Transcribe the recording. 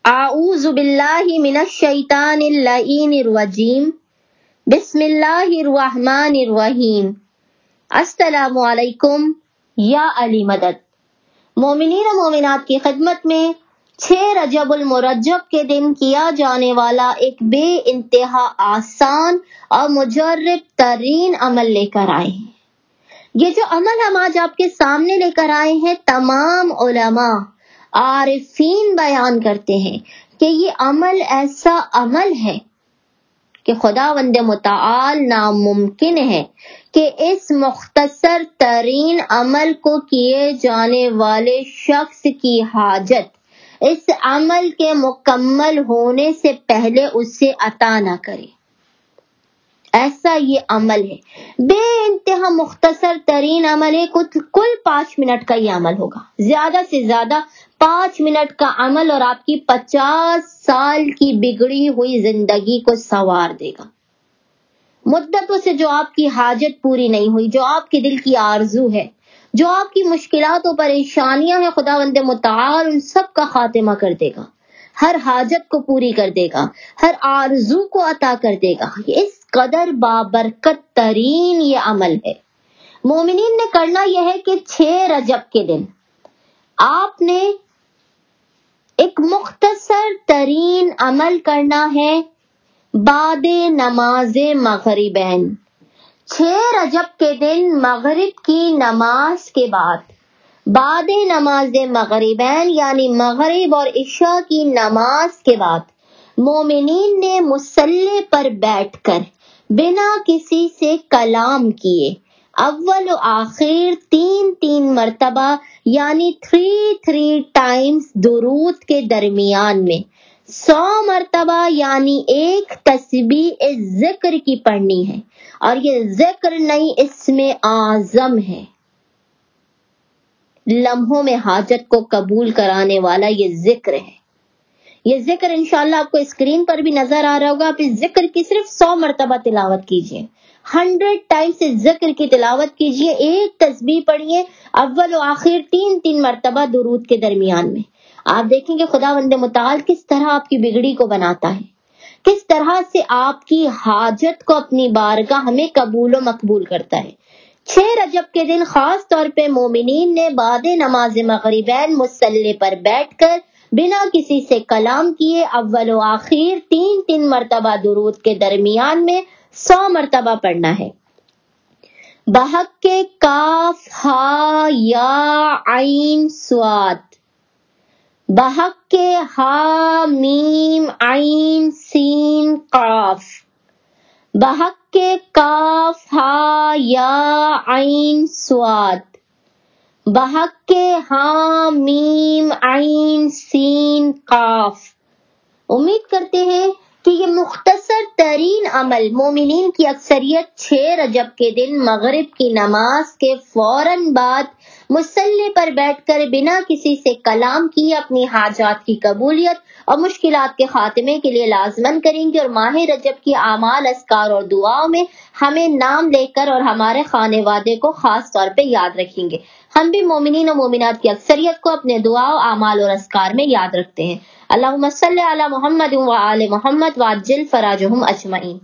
اعوذ باللہ من الشیطان اللعین الرجیم بسم اللہ الرحمن الرحیم السلام علیکم یا علی مدد۔ مومنین و مومنات کی خدمت میں 6 رجب المرجب کے دن کیا جانے والا ایک بے انتہا آسان اور مجرب ترین عمل لے کر آئے ہیں۔ یہ جو عمل ہم آج آپ کے سامنے لے کر آئے ہیں، تمام علماء عارفین بیان کرتے ہیں کہ یہ عمل ایسا عمل ہے کہ خداوند متعال ناممکن ہے کہ اس مختصر ترین عمل کو کیے جانے والے شخص کی حاجت اس عمل کے مکمل ہونے سے پہلے اس سے عطا نہ کرے۔ ایسا یہ عمل ہے، بے انتہا مختصر ترین عمل ہے۔ کل 5 منٹ کا یہ عمل ہوگا، زیادہ سے زیادہ 5 منٹ کا عمل، اور آپ کی 50 سال کی بگڑی ہوئی زندگی کو سنوار دے گا۔ مدتوں سے جو آپ کی حاجت پوری نہیں ہوئی، جو آپ کے دل کی آرزو ہے، جو آپ کی مشکلات و پریشانیاں ہیں، خداوند متعال ان سب کا خاتمہ کر دے گا، ہر حاجت کو پوری کر دے گا، ہر آرزو کو عطا کر دے گا۔ اس قدر بابرکت ترین یہ عمل ہے۔ مومنین نے کرنا یہ ہے کہ 6 رجب کے دن آپ نے ایک مختصر ترین عمل کرنا ہے بعد نماز مغربین۔ 6 رجب کے دن مغرب کی نماز کے بعد نماز مغربین یعنی مغرب اور عشاء کی نماز کے بعد مومنین نے مصلی پر بیٹھ کر بنا کسی سے کلام کیے اول و آخر 3 مرتبہ یعنی 3 ٹائمز درود کے درمیان میں 100 مرتبہ یعنی ایک تسبیح ذکر کی پڑھنی ہے، اور یہ ذکر نہیں، اسم اعظم ہے، لمحوں میں حاجت کو قبول کرانے والا یہ ذکر ہے۔ یہ ذکر انشاءاللہ آپ کو اسکرین پر بھی نظر آ رہا ہوگا۔ آپ اس ذکر کی صرف 100 مرتبہ تلاوت کیجئے، 100 ٹائمز اس ذکر کی تلاوت کیجئے، ایک تسبیح پڑھیے اول و آخر 3 مرتبہ درود کے درمیان میں۔ آپ دیکھیں گے خداوند متعال کس طرح آپ کی بگڑی کو بناتا ہے، کس طرح سے آپ کی حاجت کو اپنی بارگاہ میں قبول و مقبول کرتا ہے۔ 6 رجب کے دن خاص طور پہ مومنین نے بعد نماز مغربین مصلی پر بیٹھ کر بنا کسی سے کلام کیے اول و آخر 3 مرتبہ درود کے درمیان میں 100 مرتبہ پڑھنا ہے۔ بحق کے کاف ہا یا عین صاد، بحق کے ہا میم عین سین قاف، بحق کے کاف ہا یا عین صاد، بحق کے ہا میم عین سین قاف۔ امید کرتے ہیں کہ یہ مختصر ترین عمل مومنین کی اکثریت 6 رجب کے دن مغرب کی نماز کے فوراً بعد مصلی پر بیٹھ کر بنا کسی سے کلام کیے اپنی حاجات کی قبولیت اور مشکلات کے خاتمے کے لیے لازمن کریں گے، اور ماہ رجب کی اعمال، اذکار اور دعاؤں میں ہمیں نام لے کر اور ہمارے خانوادے کو خاص طور پہ یاد رکھیں گے۔ ہم بھی مومنین و مومنات کی اکثریت کو اپنے دعاؤں، اعمال اور اذکار میں یاد رکھتے ہیں۔ اللہم صلی علی محمد و آل محمد وعجل فراجہم اجمعین۔